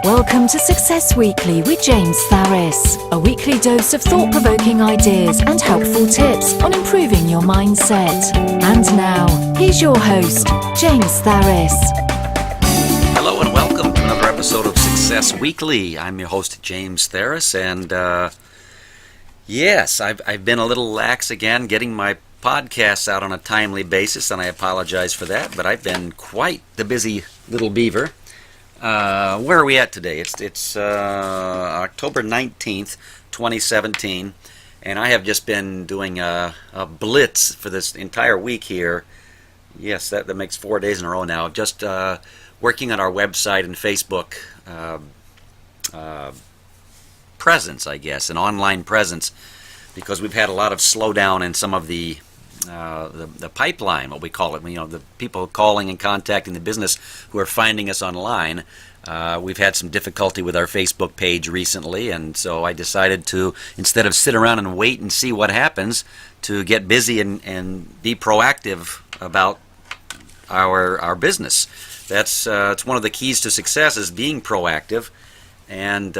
Welcome to Success Weekly with James Tharris, a weekly dose of thought-provoking ideas and helpful tips on improving your mindset. And now, here's your host, James Tharris. Hello and welcome to another episode of Success Weekly. I'm your host, James Tharris, and yes, I've been a little lax again getting my podcasts out on a timely basis, and I apologize for that, but I've been quite the busy little beaver. Where are we at today? It's October 19th, 2017, and I have just been doing a blitz for this entire week here. Yes, that makes 4 days in a row now. Just working on our website and Facebook presence, I guess, an online presence, because we've had a lot of slowdown in some of the pipeline, what we call it, the people calling and contacting the business who are finding us online. We've had some difficulty with our Facebook page recently, and so I decided to, instead of sit around and wait and see what happens, to get busy and be proactive about our business. That's it's one of the keys to success, is being proactive. And,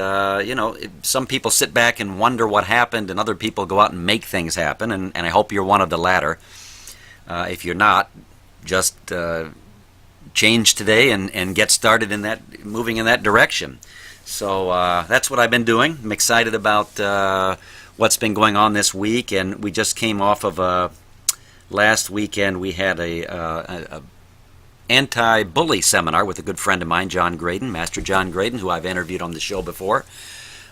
some people sit back and wonder what happened, and other people go out and make things happen, and I hope you're one of the latter. If you're not, just change today and get started moving in that direction. So that's what I've been doing. I'm excited about what's been going on this week, and we just came off of last weekend. We had a anti-bully seminar with a good friend of mine, John Graydon, Master John Graydon, who I've interviewed on the show before.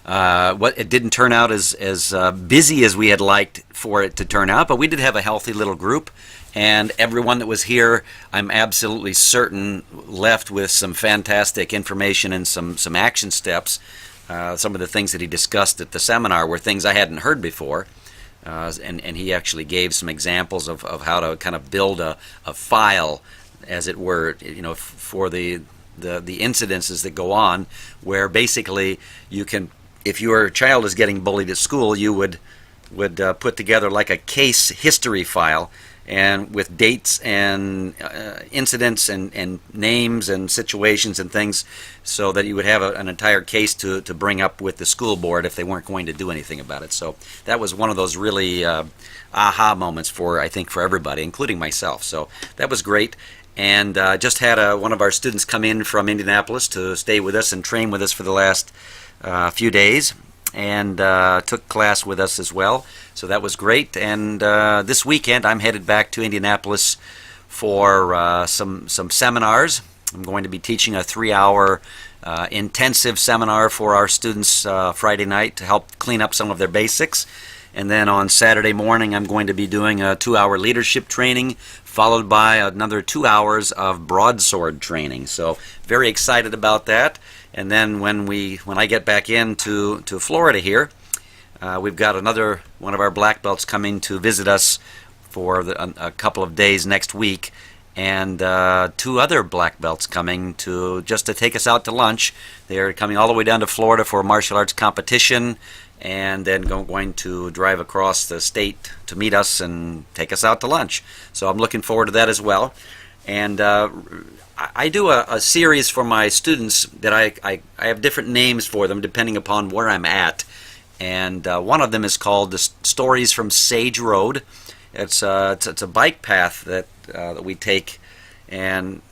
It didn't turn out as busy as we had liked for it to turn out, but we did have a healthy little group, and everyone that was here, I'm absolutely certain, left with some fantastic information and some action steps. Some of the things that he discussed at the seminar were things I hadn't heard before. And he actually gave some examples of how to kind of build a file, as it were, for the incidences that go on, where basically you can, if your child is getting bullied at school, you would put together like a case history file, and with dates and incidents and names and situations and things, so that you would have an entire case to bring up with the school board if they weren't going to do anything about it. So that was one of those really aha moments I think for everybody, including myself. So that was great. And just had one of our students come in from Indianapolis to stay with us and train with us for the last few days, and took class with us as well. So that was great. And this weekend I'm headed back to Indianapolis for some seminars. I'm going to be teaching a 3-hour intensive seminar for our students Friday night to help clean up some of their basics. And then on Saturday morning, I'm going to be doing a 2-hour leadership training, followed by another 2 hours of broadsword training. So very excited about that. And then when I get back into Florida here, we've got another one of our black belts coming to visit us for a couple of days next week, and 2 other black belts coming to take us out to lunch. They're coming all the way down to Florida for a martial arts competition, and then going to drive across the state to meet us and take us out to lunch. So I'm looking forward to that as well. And I do a series for my students that I have different names for them depending upon where I'm at. And one of them is called the Stories from Sage Road. It's a bike path that we take, and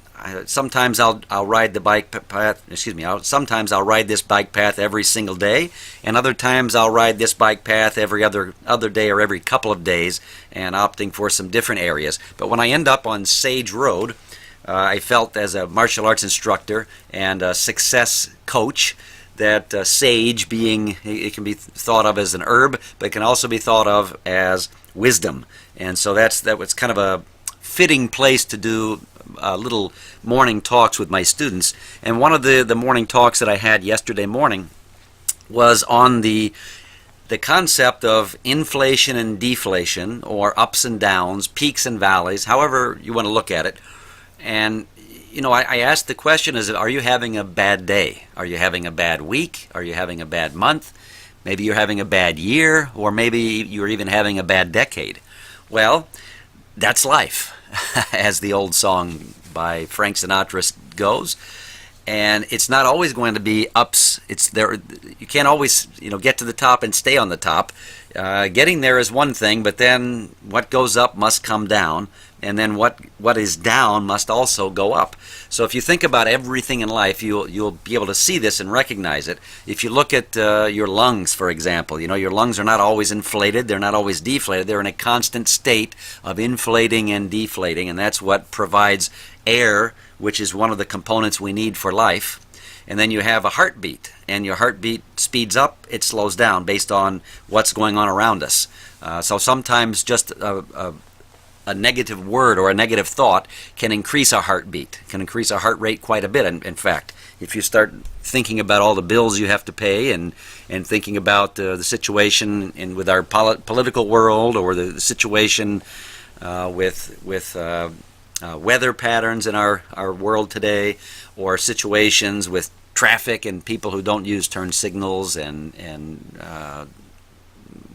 sometimes I'll ride the bike path. Sometimes I'll ride this bike path every single day, and other times I'll ride this bike path every other day or every couple of days, and opting for some different areas. But when I end up on Sage Road, I felt, as a martial arts instructor and a success coach, that sage, being, it can be thought of as an herb, but it can also be thought of as wisdom. And so that was kind of a fitting place to do little morning talks with my students. And one of the morning talks that I had yesterday morning was on the concept of inflation and deflation, or ups and downs, peaks and valleys, however you want to look at it. And I asked the question, are you having a bad day? Are you having a bad week? Are you having a bad month? Maybe you're having a bad year, or maybe you're even having a bad decade. Well, that's life, as the old song by Frank Sinatra goes. and it's not always going to be ups. It's there. You can't always, get to the top and stay on the top. Getting there is one thing, but then what goes up must come down, and then what is down must also go up. So if you think about everything in life, you'll be able to see this and recognize it. If you look at your lungs, for example, your lungs are not always inflated, they're not always deflated. They're in a constant state of inflating and deflating, and that's what provides air, which is one of the components we need for life. And then you have a heartbeat, and your heartbeat speeds up, it slows down based on what's going on around us. So sometimes just a negative word or a negative thought can increase our heartbeat, can increase our heart rate quite a bit. In fact, if you start thinking about all the bills you have to pay and thinking about the situation with our political world, or the situation with weather patterns in our world today, or situations with traffic and people who don't use turn signals and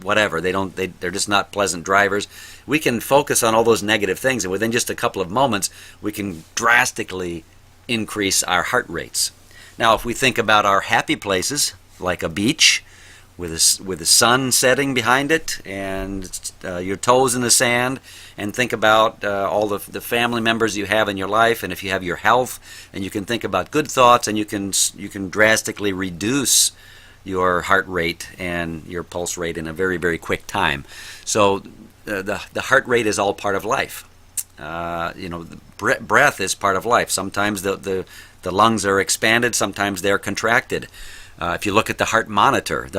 whatever, they're just not pleasant drivers. We can focus on all those negative things, and within just a couple of moments we can drastically increase our heart rates. Now if we think about our happy places, like a beach with the sun setting behind it and your toes in the sand, and think about all the family members you have in your life, and if you have your health, and you can think about good thoughts, and you can drastically reduce your heart rate and your pulse rate in a very, very quick time. So the heart rate is all part of life. The breath is part of life. Sometimes the lungs are expanded, sometimes they're contracted. If you look at the heart monitor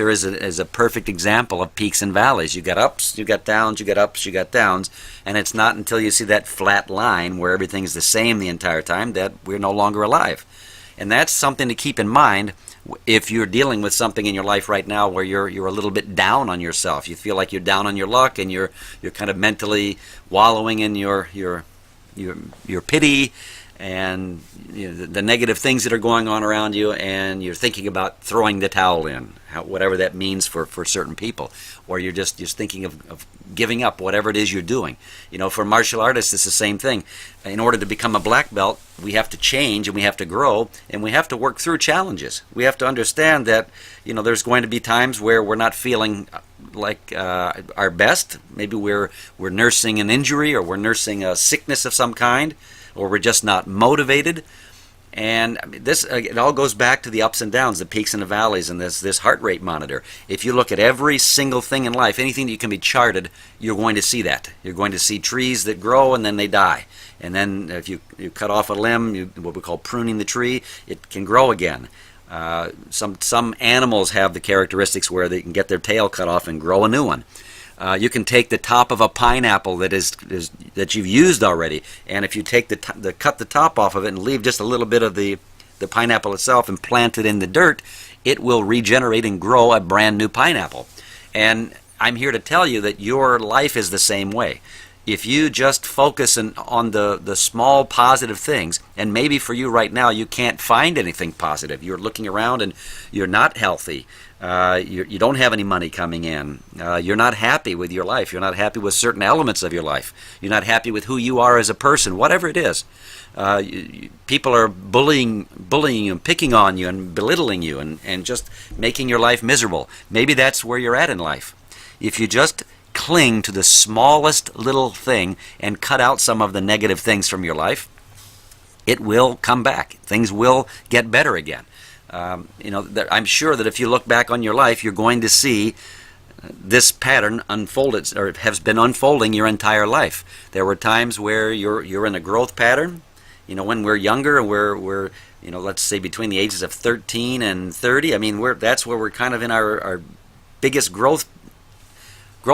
is a perfect example of peaks and valleys. You got ups, you got downs, you got ups, you got downs, and it's not until you see that flat line where everything's the same the entire time that we're no longer alive. And that's something to keep in mind if you're dealing with something in your life right now where you're a little bit down on yourself. You feel like you're down on your luck, and you're kind of mentally wallowing in your pity and the negative things that are going on around you, and you're thinking about throwing the towel in, whatever that means for certain people, or you're just thinking of giving up whatever it is you're doing. For martial artists, it's the same thing. In order to become a black belt, we have to change, and we have to grow, and we have to work through challenges. We have to understand that there's going to be times where we're not feeling like our best. Maybe we're nursing an injury, or we're nursing a sickness of some kind, or we're just not motivated. And this it all goes back to the ups and downs, the peaks and the valleys, and this heart rate monitor. If you look at every single thing in life, anything that can be charted, you're going to see that. You're going to see trees that grow and then they die. And then if you cut off a limb, what we call pruning the tree, it can grow again. Some animals have the characteristics where they can get their tail cut off and grow a new one. You can take the top of a pineapple that you've used already, and if you take cut the top off of it and leave just a little bit of the pineapple itself and plant it in the dirt, it will regenerate and grow a brand new pineapple. And I'm here to tell you that your life is the same way. If you just focus on the small positive things, and maybe for you right now you can't find anything positive. You're looking around and you're not healthy. You don't have any money coming in. You're not happy with your life. You're not happy with certain elements of your life. You're not happy with who you are as a person, whatever it is. People are bullying you and picking on you and belittling you and just making your life miserable. Maybe that's where you're at in life. If you just cling to the smallest little thing and cut out some of the negative things from your life, it will come back. Things will get better again. I'm sure that if you look back on your life, you're going to see this pattern unfolded, or has been unfolding your entire life. There were times where you're in a growth pattern. When we're younger, and we're let's say between the ages of 13 and 30. I mean, that's where we're kind of in our biggest growth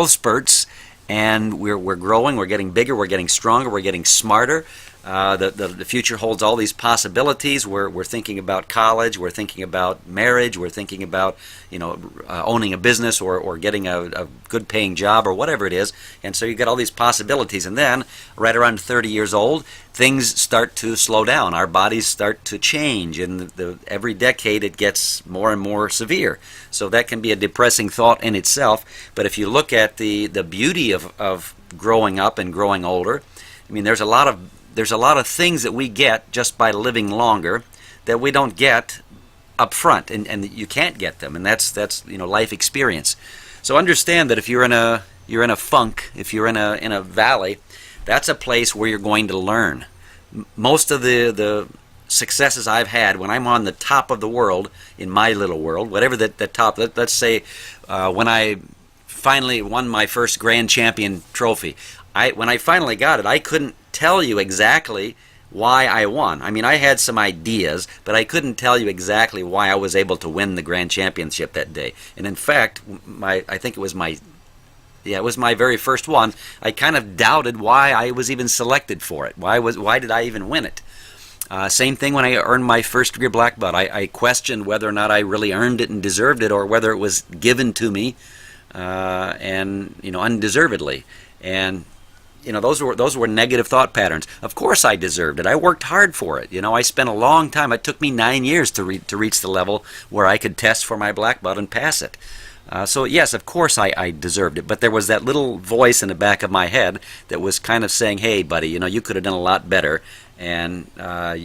spurts, and we're growing, we're getting bigger, we're getting stronger, we're getting smarter. The future holds all these possibilities. We're thinking about college, we're thinking about marriage, we're thinking about owning a business or getting a good paying job or whatever it is. And so you get all these possibilities, and then right around 30 years old, things start to slow down. Our bodies start to change, and every decade it gets more and more severe. So that can be a depressing thought in itself. But if you look at the beauty of growing up and growing older, I mean, there's a lot of things that we get just by living longer that we don't get up front, and you can't get them, and that's life experience. So understand that if you're in a funk, if you're in a valley, that's a place where you're going to learn. Most of the successes I've had when I'm on the top of the world in my little world, whatever that top. Let's say when I finally won my first Grand Champion trophy, when I finally got it, I couldn't tell you exactly why I won. I mean, I had some ideas, but I couldn't tell you exactly why I was able to win the Grand Championship that day. And in fact, I think it was my very first one. I kind of doubted why I was even selected for it. Why did I even win it? Same thing when I earned my first degree black belt. I questioned whether or not I really earned it and deserved it, or whether it was given to me and undeservedly. And those were negative thought patterns. Of course I deserved it. I worked hard for it. I spent a long time. It took me 9 years to reach the level where I could test for my black belt and pass it. So yes, of course I deserved it. But there was that little voice in the back of my head that was kind of saying, "Hey, buddy, you could have done a lot better, and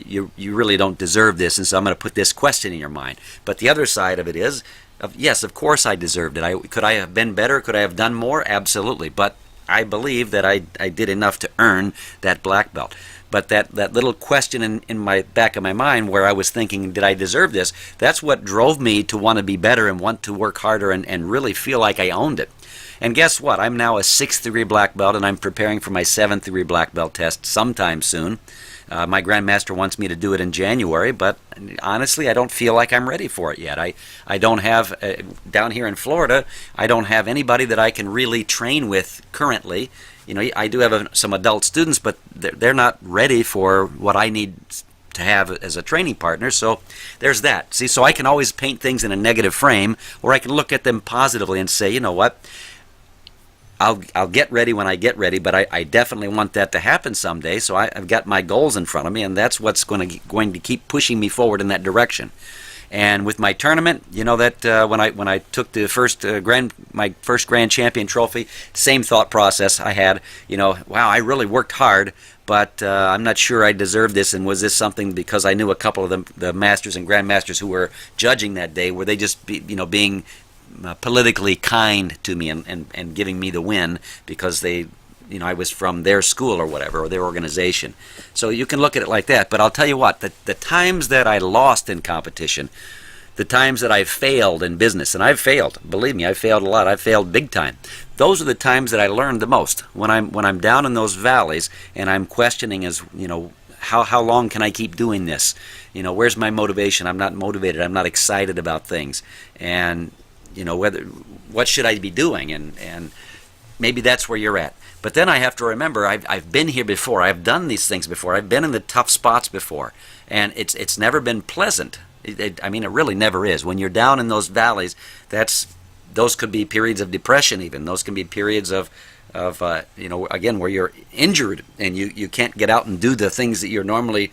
you really don't deserve this." And so I'm going to put this question in your mind. But the other side of it is, yes, of course I deserved it. Could I have been better? Could I have done more? Absolutely. But I believe that I did enough to earn that black belt. But that little question in my back of my mind where I was thinking, did I deserve this? That's what drove me to want to be better and want to work harder and really feel like I owned it. And guess what? I'm now a 6th degree black belt, and I'm preparing for my 7th degree black belt test sometime soon. My grandmaster wants me to do it in January, but honestly, I don't feel like I'm ready for it yet. I don't have, down here in Florida, I don't have anybody that I can really train with currently. I do have some adult students, but they're not ready for what I need to have as a training partner. So there's that. See, so I can always paint things in a negative frame, or I can look at them positively and say, you know what? I'll get ready when I get ready, but I definitely want that to happen someday. So I've got my goals in front of me, and that's what's going to keep pushing me forward in that direction. And with my tournament, that when I took the my first Grand Champion trophy, same thought process I had. Wow, I really worked hard, but I'm not sure I deserved this. And was this something because I knew a couple of the masters and grandmasters who were judging that day? Were they just being politically kind to me and giving me the win because I was from their school or whatever, or their organization? So you can look at it like that. But I'll tell you what, the times that I lost in competition, the times that I failed in business, and I've failed, believe me, I've failed a lot. I've failed big time. Those are the times that I learned the most. When I'm down in those valleys and I'm questioning how long can I keep doing this? Where's my motivation? I'm not motivated. I'm not excited about things. And what should I be doing? And maybe that's where you're at. But then I have to remember, I've been here before. I've done these things before. I've been in the tough spots before, and it's never been pleasant. It really never is. When you're down in those valleys, those could be periods of depression. Even those can be periods of again, where you're injured and you can't get out and do the things that you're normally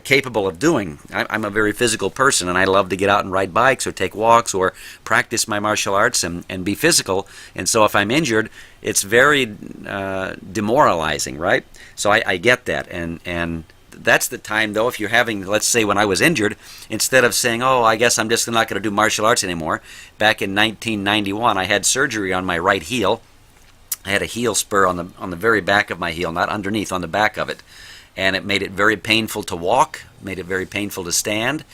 capable of doing. I'm a very physical person, and I love to get out and ride bikes or take walks or practice my martial arts and be physical. And so if I'm injured, it's very demoralizing, right? So I get that. And that's the time, though, if you're having, let's say when I was injured, instead of saying, oh, I guess I'm just not going to do martial arts anymore, back in 1991, I had surgery on my right heel. I had a heel spur on the very back of my heel, not underneath, on the back of it. And it made it very painful to walk, made it very painful to stand,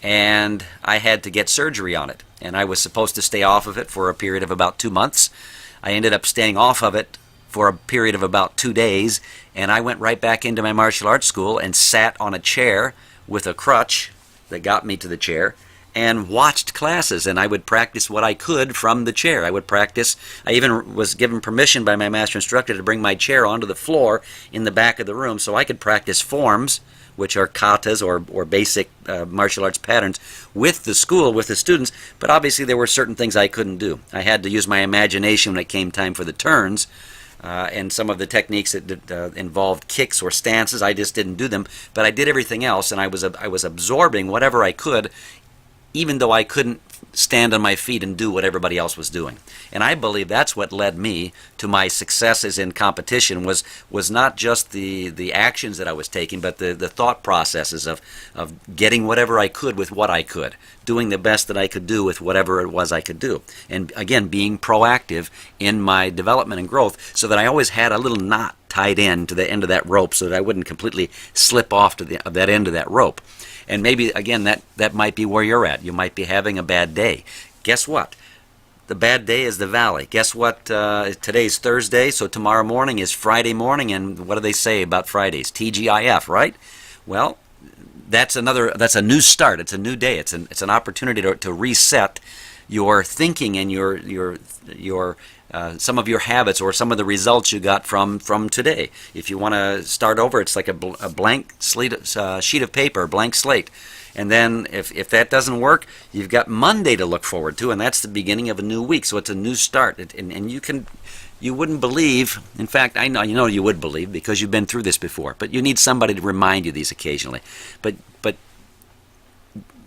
and I had to get surgery on it. And I was supposed to stay off of it for a period of about 2 months. I ended up staying off of it for a period of about 2 days, and I went right back into my martial arts school and sat on a chair with a crutch that got me to the chair and watched classes, and I would practice what I could from the chair. I would practice. I even was given permission by my master instructor to bring my chair onto the floor in the back of the room so I could practice forms, which are katas or basic martial arts patterns, with the school, with the students. But obviously there were certain things I couldn't do. I had to use my imagination when it came time for the turns, and some of the techniques that involved kicks or stances, I just didn't do them. But I did everything else, and I was absorbing whatever I could, even though I couldn't stand on my feet and do what everybody else was doing. And I believe that's what led me to my successes in competition was not just the actions that I was taking, but the thought processes of getting whatever I could with what I could, doing the best that I could do with whatever it was I could do. And again, being proactive in my development and growth so that I always had a little knot tied in to the end of that rope so that I wouldn't completely slip off to that end of that rope. And maybe, again, that might be where you're at. You might be having a bad day. Guess what? The bad day is the valley. Guess what? Today's Thursday, so tomorrow morning is Friday morning, and what do they say about Fridays? TGIF, right? Well, that's a new start. It's a new day. It's an opportunity to reset your thinking and your some of your habits or some of the results you got from today. If you want to start over, it's like a blank sheet of paper, blank slate. And then if that doesn't work, you've got Monday to look forward to, and that's the beginning of a new week. So it's a new start, and you wouldn't believe. In fact, I know you would believe because you've been through this before. But you need somebody to remind you these occasionally. But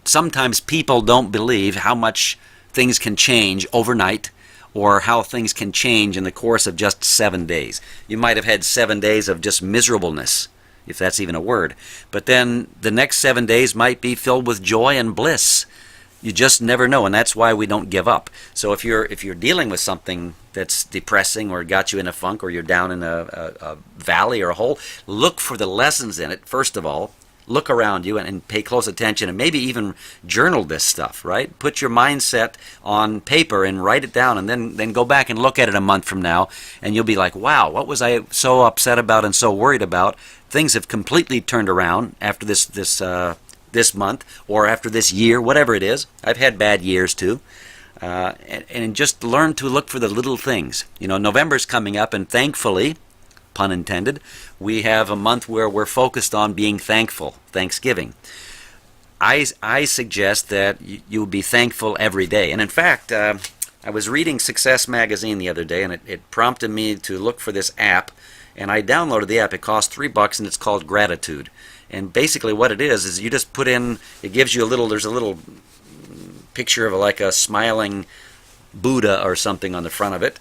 sometimes people don't believe how much things can change overnight, or how things can change in the course of just 7 days. You might have had 7 days of just miserableness, if that's even a word. But then the next 7 days might be filled with joy and bliss. You just never know, and that's why we don't give up. So if you're dealing with something that's depressing or got you in a funk, or you're down in a valley or a hole, look for the lessons in it, first of all. Look around you and pay close attention, and maybe even journal this stuff, right? Put your mindset on paper and write it down, and then go back and look at it a month from now, and you'll be like, wow, what was I so upset about and so worried about? Things have completely turned around after this month, or after this year, whatever it is. I've had bad years too. And just learn to look for the little things. November's coming up, and thankfully, pun intended, we have a month where we're focused on being thankful, Thanksgiving. I suggest that you be thankful every day. And in fact, I was reading Success Magazine the other day, and it prompted me to look for this app, and I downloaded the app. It costs $3, and it's called Gratitude. And basically what it is you just put in, it gives you there's a little picture of like a smiling Buddha or something on the front of it.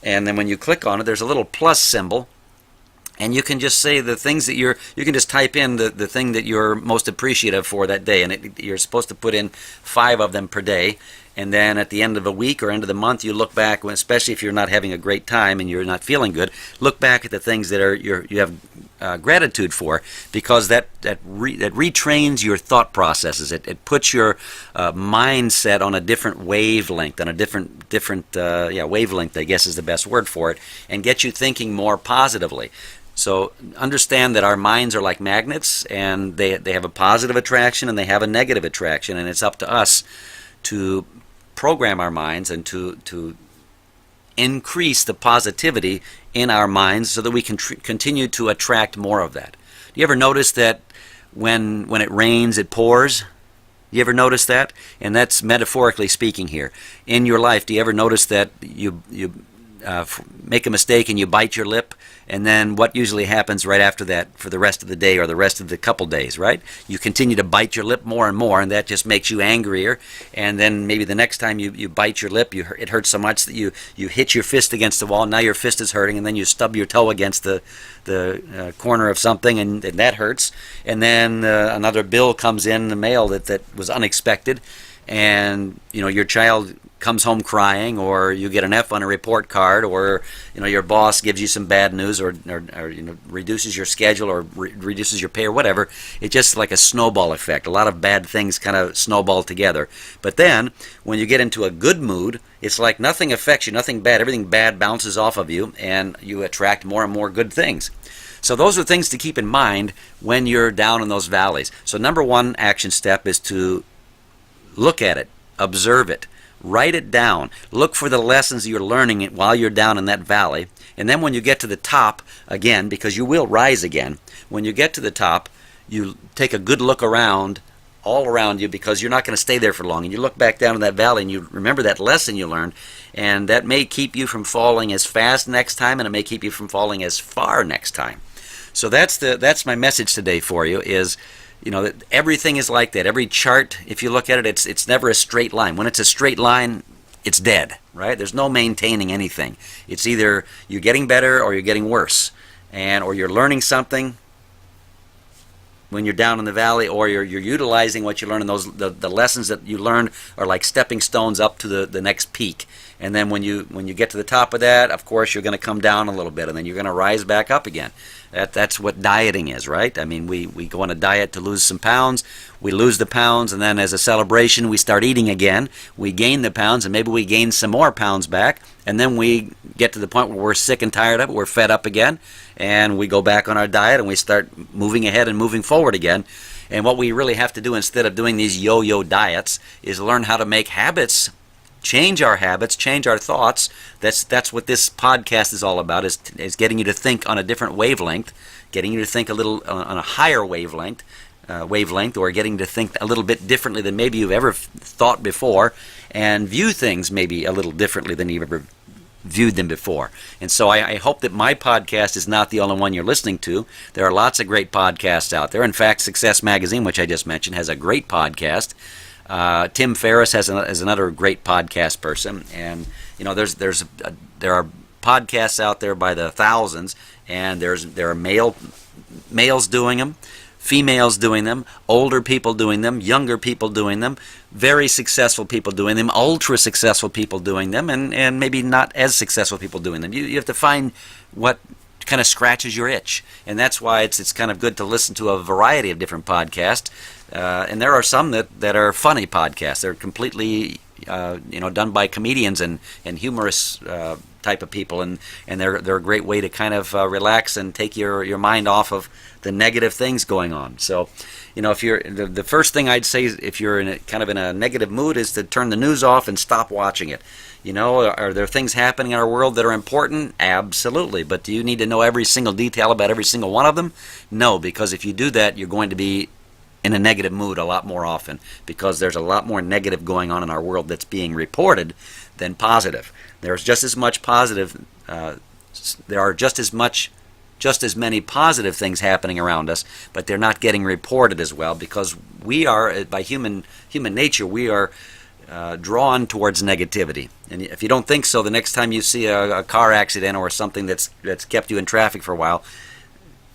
And then when you click on it, there's a little plus symbol. And you can just say the things that you can just type in the thing that you're most appreciative for that day. And you're supposed to put in 5 of them per day. And then at the end of a week or end of the month, you look back, especially if you're not having a great time and you're not feeling good, look back at the things that you have gratitude for, because that retrains your thought processes. It puts your mindset on a different wavelength, on a different wavelength, I guess is the best word for it, and gets you thinking more positively. So understand that our minds are like magnets, and they have a positive attraction and they have a negative attraction, and it's up to us to program our minds and to increase the positivity in our minds so that we can continue to attract more of that. Do you ever notice that when it rains, it pours? You ever notice that? And that's metaphorically speaking here. In your life, do you ever notice that you make a mistake and you bite your lip, and then what usually happens right after that for the rest of the day or the rest of the couple days, right? You continue to bite your lip more and more, and that just makes you angrier. And then maybe the next time you bite your lip, it hurts so much that you hit your fist against the wall. Now your fist is hurting, and then you stub your toe against the corner of something, and that hurts. And then another bill comes in the mail that was unexpected, and your child comes home crying, or you get an F on a report card, or your boss gives you some bad news, or reduces your schedule, or reduces your pay, or whatever. It's just like a snowball effect. A lot of bad things kind of snowball together. But then when you get into a good mood, it's like nothing affects you, nothing bad. Everything bad bounces off of you, and you attract more and more good things. So those are things to keep in mind when you're down in those valleys. So number one action step is to look at it, observe it, write it down, look for the lessons you're learning while you're down in that valley, and then when you get to the top, again, because you will rise again, when you get to the top, you take a good look around, all around you, because you're not going to stay there for long, and you look back down in that valley and you remember that lesson you learned, and that may keep you from falling as fast next time, and it may keep you from falling as far next time. So that's my message today for you, is that everything is like that. Every chart, if you look at it, it's never a straight line. When it's a straight line, it's dead, right? There's no maintaining anything. It's either you're getting better or you're getting worse, or you're learning something when you're down in the valley, or you're utilizing what you learn, and the lessons that you learned are like stepping stones up to the next peak. And then when you get to the top of that, of course, you're going to come down a little bit, and then you're going to rise back up again. That's what dieting is, right? I mean, we go on a diet to lose some pounds. We lose the pounds, and then as a celebration, we start eating again. We gain the pounds, and maybe we gain some more pounds back, and then we get to the point where we're sick and tired of it. We're fed up again, and we go back on our diet, and we start moving ahead and moving forward again. And what we really have to do instead of doing these yo-yo diets is learn how to make habits, change our habits, change our thoughts. That's what this podcast is all about, is getting you to think on a different wavelength, getting you to think a little on a higher wavelength, or getting you to think a little bit differently than maybe you've ever thought before, and view things maybe a little differently than you've ever viewed them before. And so I hope that my podcast is not the only one you're listening to. There are lots of great podcasts out there. In fact, Success Magazine, which I just mentioned, has a great podcast. Tim Ferriss is another great podcast person, and there are podcasts out there by the thousands, and there are males doing them, females doing them, older people doing them, younger people doing them, very successful people doing them, ultra successful people doing them, and maybe not as successful people doing them. You have to find what kind of scratches your itch, and that's why it's kind of good to listen to a variety of different podcasts. And there are some that are funny podcasts. They're completely done by comedians and humorous type of people, and they're a great way to kind of relax and take your mind off of the negative things going on. So, if you're the first thing I'd say is, if you're in a negative mood, is to turn the news off and stop watching it. Are there things happening in our world that are important? Absolutely. But do you need to know every single detail about every single one of them? No, because if you do that, you're going to be in a negative mood a lot more often, because there's a lot more negative going on in our world that's being reported than positive. There's just as much positive. There are just as many positive things happening around us, but they're not getting reported as well, because we are, by human nature, we are drawn towards negativity. And if you don't think so, the next time you see a car accident or something that's kept you in traffic for a while,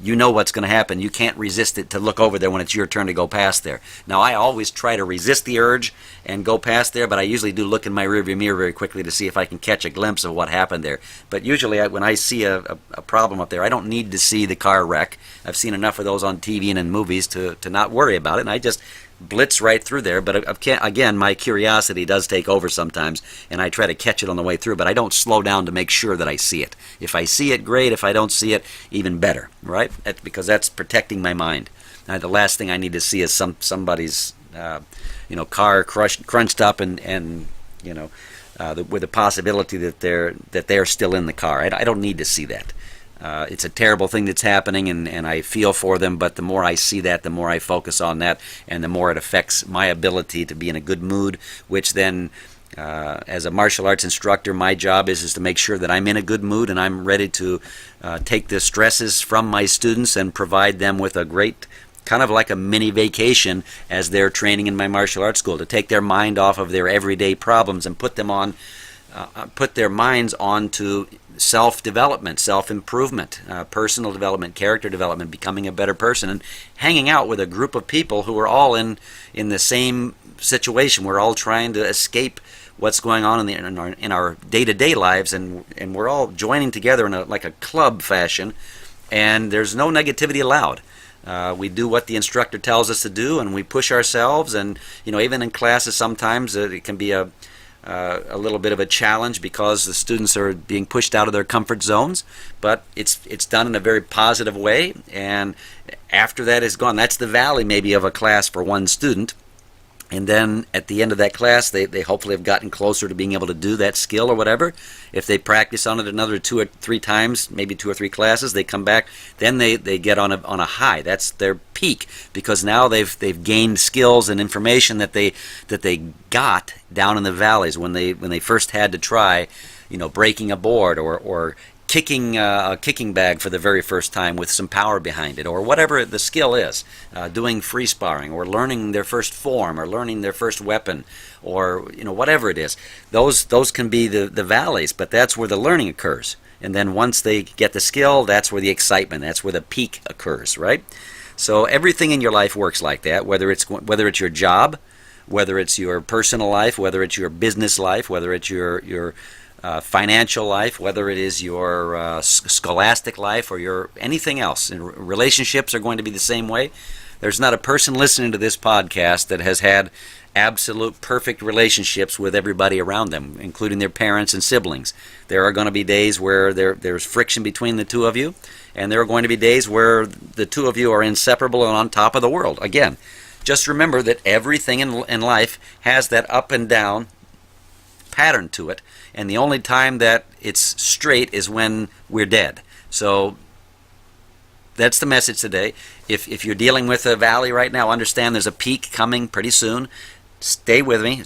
you know what's going to happen. You can't resist it to look over there when it's your turn to go past there. Now, I always try to resist the urge and go past there, but I usually do look in my rearview mirror very quickly to see if I can catch a glimpse of what happened there. But usually when I see a problem up there, I don't need to see the car wreck. I've seen enough of those on TV and in movies to not worry about it, and I just blitz right through there. But again, my curiosity does take over sometimes, and I try to catch it on the way through, but I don't slow down to make sure that I see it. If I see it, great. If I don't see it, even better, right? Because that's protecting my mind. The last thing I need to see is somebody's car crunched up and with the possibility that they're still in the car. I don't need to see that. It's a terrible thing that's happening, and I feel for them, but the more I see that, the more I focus on that, and the more it affects my ability to be in a good mood, which then, as a martial arts instructor, my job is to make sure that I'm in a good mood and I'm ready to take the stresses from my students and provide them with a great, kind of like a mini vacation as they're training in my martial arts school, to take their mind off of their everyday problems and put their minds onto self-development, self-improvement, personal development, character development, becoming a better person, and hanging out with a group of people who are all in the same situation. We're all trying to escape what's going on in our day-to-day lives, and we're all joining together in like a club fashion, and there's no negativity allowed. We do what the instructor tells us to do, and we push ourselves, and even in classes sometimes it can be a little bit of a challenge because the students are being pushed out of their comfort zones, but it's done in a very positive way, and after that is gone, that's the valley maybe of a class for one student. And then at the end of that class, they hopefully have gotten closer to being able to do that skill or whatever. If they practice on it another 2 or 3 times, maybe 2 or 3 classes, they come back. Then they get on a high. That's their peak, because now they've gained skills and information that they got down in the valleys when they first had to try, breaking a board or kicking a kicking bag for the very first time with some power behind it, or whatever the skill is, doing free sparring, or learning their first form, or learning their first weapon, or whatever it is. Those can be the valleys, but that's where the learning occurs. And then once they get the skill, that's where the excitement, that's where the peak occurs, right? So everything in your life works like that, whether it's your job, whether it's your personal life, whether it's your business life, whether it's your financial life, whether it is your scholastic life or your anything else. And relationships are going to be the same way. There's not a person listening to this podcast that has had absolute perfect relationships with everybody around them, including their parents and siblings. There are going to be days where there's friction between the two of you, and there are going to be days where the two of you are inseparable and on top of the world. Again, just remember that everything in life has that up and down pattern to it, and the only time that it's straight is when we're dead. So that's the message today. If you're dealing with a valley right now, understand there's a peak coming pretty soon. Stay with me,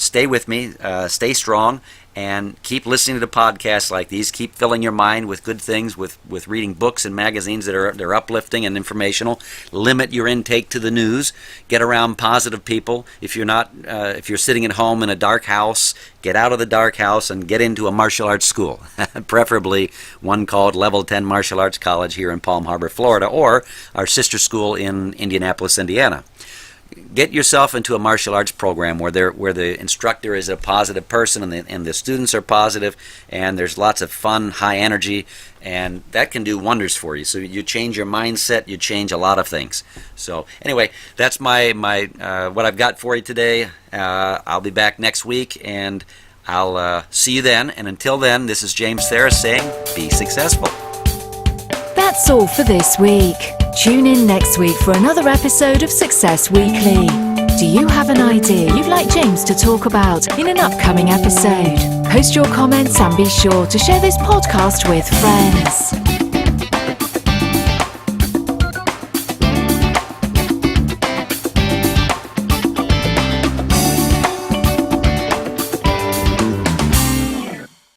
stay strong, and keep listening to podcasts like these. Keep filling your mind with good things, with reading books and magazines that are uplifting and informational. Limit your intake to the news. Get around positive people. If you're sitting at home in a dark house, get out of the dark house and get into a martial arts school, preferably one called Level 10 Martial Arts College here in Palm Harbor, Florida, or our sister school in Indianapolis, Indiana. Get yourself into a martial arts program where the instructor is a positive person and the students are positive, and there's lots of fun, high energy, and that can do wonders for you. So you change your mindset, you change a lot of things. So anyway, that's my what I've got for you today. I'll be back next week, and I'll see you then. And until then, this is James Tharis saying, be successful. That's all for this week. Tune in next week for another episode of Success Weekly. Do you have an idea you'd like James to talk about in an upcoming episode? Post your comments and be sure to share this podcast with friends.